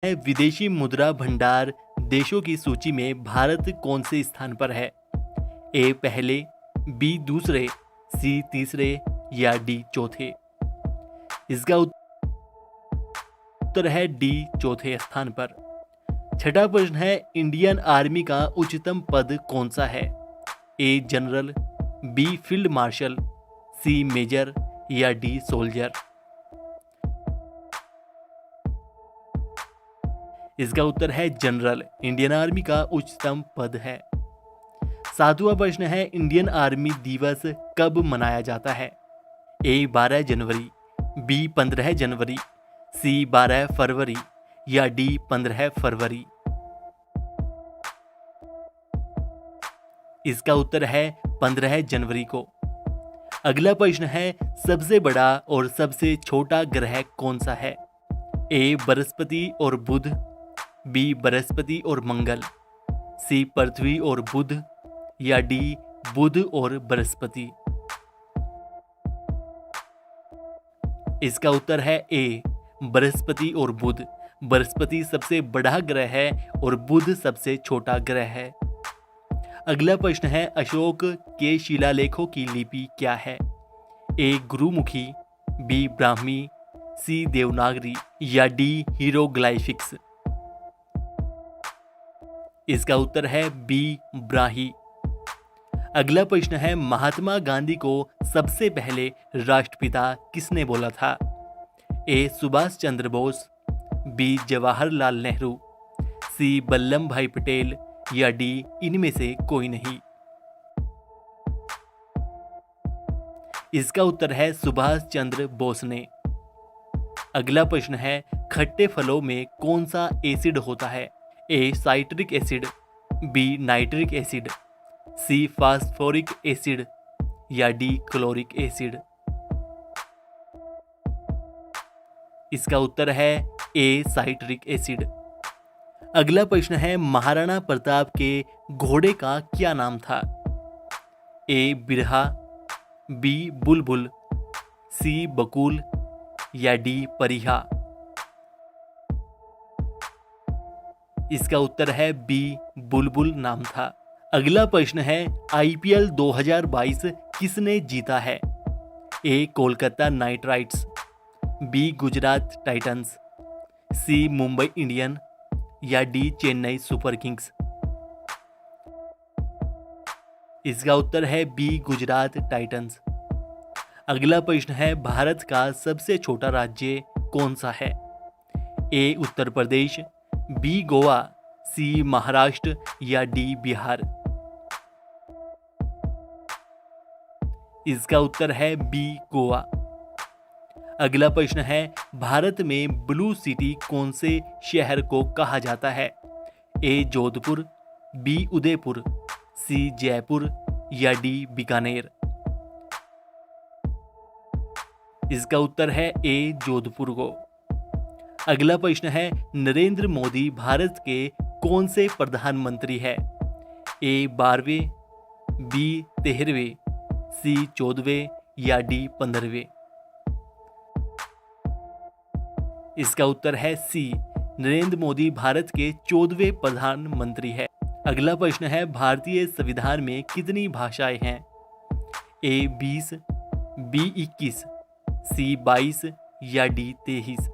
विदेशी मुद्रा भंडार देशों की सूची में भारत कौन से स्थान पर है? ए पहले, बी दूसरे, सी तीसरे या डी चौथे? इसका उत्तर है डी चौथे स्थान पर। छठा प्रश्न है, इंडियन आर्मी का उच्चतम पद कौन सा है? A general, B field marshal, C major या डी सोल्जर? इसका उत्तर है जनरल। इंडियन आर्मी का उच्चतम पद है। सातवां प्रश्न है, इंडियन आर्मी दिवस कब मनाया जाता है? ए 12 जनवरी, बी 15 जनवरी, सी 12 फरवरी या डी 15 फरवरी? इसका उत्तर है 15 जनवरी को। अगला प्रश्न है, सबसे बड़ा और सबसे छोटा ग्रह कौन सा है? ए बृहस्पति और बुध, बी बृहस्पति और मंगल, सी पृथ्वी और बुध या डी बुध और बृहस्पति? इसका उत्तर है ए बृहस्पति और बुध। बृहस्पति सबसे बड़ा ग्रह है और बुध सबसे छोटा ग्रह है। अगला प्रश्न है, अशोक के शिलालेखों की लिपि क्या है? ए गुरुमुखी, बी ब्राह्मी, सी देवनागरी या डी हीरोग्लाइफिक्स? इसका उत्तर है बी ब्राही। अगला प्रश्न है, महात्मा गांधी को सबसे पहले राष्ट्रपिता किसने बोला था? ए सुभाष चंद्र बोस, बी जवाहरलाल नेहरू, सी वल्लभ भाई पटेल या डी इनमें से कोई नहीं? इसका उत्तर है सुभाष चंद्र बोस ने। अगला प्रश्न है, खट्टे फलों में कौन सा एसिड होता है? A citric acid, B nitric acid, C phosphoric acid या डी क्लोरिक एसिड? इसका उत्तर है ए साइट्रिक एसिड। अगला प्रश्न है, महाराणा प्रताप के घोड़े का क्या नाम था? ए बिरहा, बी बुलबुल, सी बकुल या डी परिहा? इसका उत्तर है बी बुलबुल नाम था। अगला प्रश्न है, आईपीएल 2022 किसने जीता है? A Kolkata Knight Riders, B Gujarat Titans, C Mumbai Indian या डी चेन्नई सुपर किंग्स? इसका उत्तर है बी गुजरात टाइटंस। अगला प्रश्न है, भारत का सबसे छोटा राज्य कौन सा है? ए उत्तर प्रदेश, बी गोवा, सी महाराष्ट्र या डी बिहार? इसका उत्तर है बी गोवा। अगला प्रश्न है, भारत में ब्लू सिटी कौन से शहर को कहा जाता है? ए जोधपुर, बी उदयपुर, सी जयपुर या डी बीकानेर? इसका उत्तर है ए जोधपुर को। अगला प्रश्न है, नरेंद्र मोदी भारत के कौन से प्रधानमंत्री है? ए 12वें, बी 13वें, सी 14वें या डी 15वें? इसका उत्तर है सी, नरेंद्र मोदी भारत के 14वें प्रधानमंत्री है। अगला प्रश्न है, भारतीय संविधान में कितनी भाषाएं हैं? ए 20, बी 21, सी 22 या डी 23?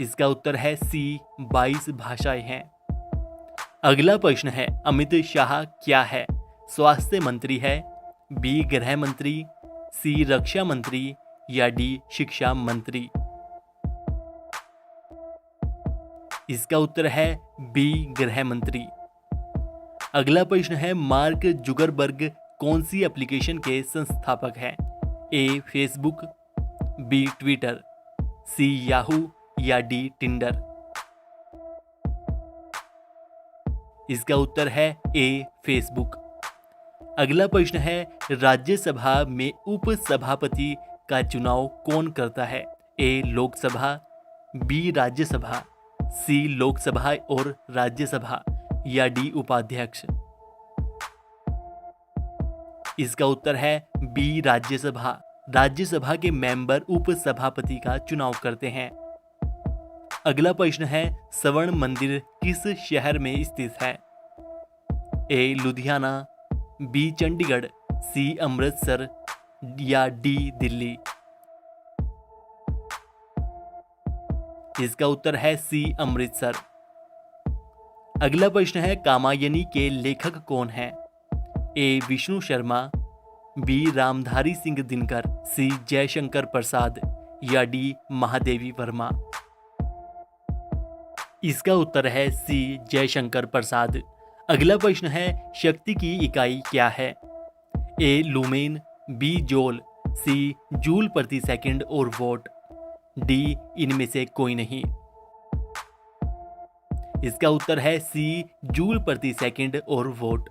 इसका उत्तर है सी, 22 भाषाएं हैं। अगला प्रश्न है, अमित शाह क्या है? स्वास्थ्य मंत्री है, बी गृह मंत्री, सी रक्षा मंत्री या डी शिक्षा मंत्री? इसका उत्तर है बी गृह मंत्री। अगला प्रश्न है, मार्क जुकरबर्ग कौन सी एप्लीकेशन के संस्थापक हैं? A Facebook, B Twitter, C Yahoo या डी टिंडर? इसका उत्तर है ए फेसबुक। अगला प्रश्न है, राज्यसभा में उपसभापति का चुनाव कौन करता है? ए लोकसभा, बी राज्यसभा, सी लोकसभा और राज्यसभा या डी उपाध्यक्ष? इसका उत्तर है बी राज्यसभा। राज्यसभा के मेंबर उपसभापति का चुनाव करते हैं। अगला प्रश्न है, स्वर्ण मंदिर किस शहर में स्थित है? ए लुधियाना, बी चंडीगढ़, सी अमृतसर या डी दिल्ली। इसका उत्तर है सी अमृतसर। अगला प्रश्न है, कामायनी के लेखक कौन हैं? ए विष्णु शर्मा, बी रामधारी सिंह दिनकर, सी जयशंकर प्रसाद या डी महादेवी वर्मा। इसका उत्तर है सी जयशंकर प्रसाद। अगला प्रश्न है, शक्ति की इकाई क्या है? ए लुमेन, बी जूल, सी जूल प्रति सेकंड और वोट, डी इनमें से कोई नहीं। इसका उत्तर है सी जूल प्रति सेकंड और वोट।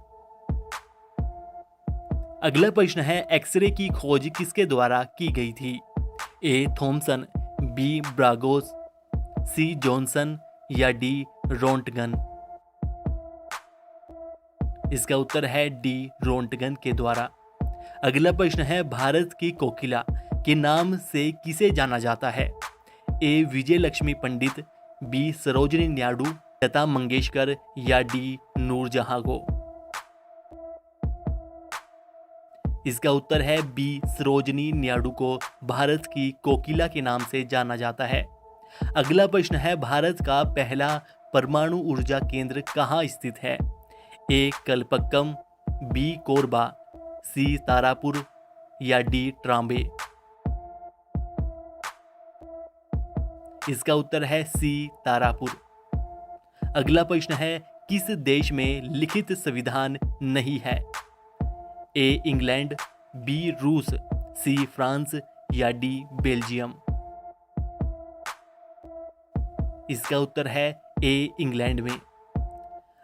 अगला प्रश्न है, एक्सरे की खोज किसके द्वारा की गई थी? ए थॉमसन, बी ब्रागोस, सी जॉनसन या डी रोंटगन। इसका उत्तर है डी रोंटगन के द्वारा। अगला प्रश्न है, भारत की कोकिला के नाम से किसे जाना जाता है? ए विजय लक्ष्मी पंडित, बी सरोजिनी नायडू, लता मंगेशकर या डी नूरजहां को। इसका उत्तर है बी सरोजिनी नायडू को भारत की कोकिला के नाम से जाना जाता है। अगला प्रश्न है, भारत का पहला परमाणु ऊर्जा केंद्र कहाँ स्थित है? ए कलपक्कम, बी कोरबा, सी तारापुर या डी ट्रांबे। इसका उत्तर है सी तारापुर। अगला प्रश्न है, किस देश में लिखित संविधान नहीं है? ए इंग्लैंड, बी रूस, सी फ्रांस या डी बेल्जियम। इसका उत्तर है ए इंग्लैंड में।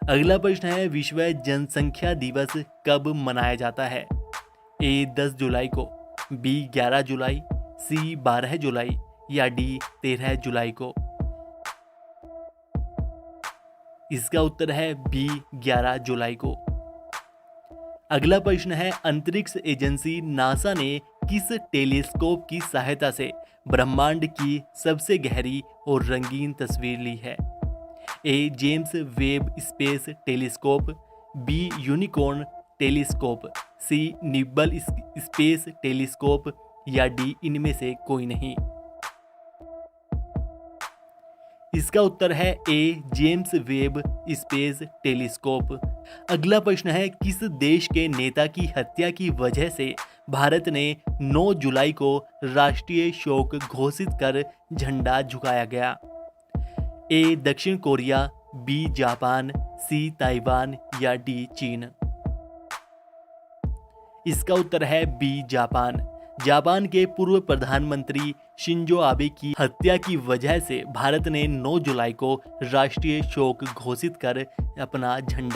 अगला प्रश्न है, विश्व जनसंख्या दिवस कब मनाया जाता है? ए 10 जुलाई को, बी 11 जुलाई, सी 12 जुलाई या डी 13 जुलाई को। इसका उत्तर है बी 11 जुलाई को। अगला प्रश्न है, अंतरिक्ष एजेंसी नासा ने किस टेलीस्कोप की सहायता से ब्रह्मांड की सबसे गहरी और रंगीन तस्वीर ली है? A James Webb space telescope, B unicorn telescope, C nibble space telescope या डी इनमें से कोई नहीं। इसका उत्तर है A James Webb space telescope. अगला प्रश्न है, किस देश के नेता की हत्या की वजह से भारत ने 9 जुलाई को राष्ट्रीय शोक घोषित कर झंडा झुकाया गया? ए दक्षिण कोरिया, बी जापान, सी ताइवान या डी चीन। इसका उत्तर है बी जापान। जापान के पूर्व प्रधानमंत्री शिंजो आबे की हत्या की वजह से भारत ने 9 जुलाई को राष्ट्रीय शोक घोषित कर अपना झंडा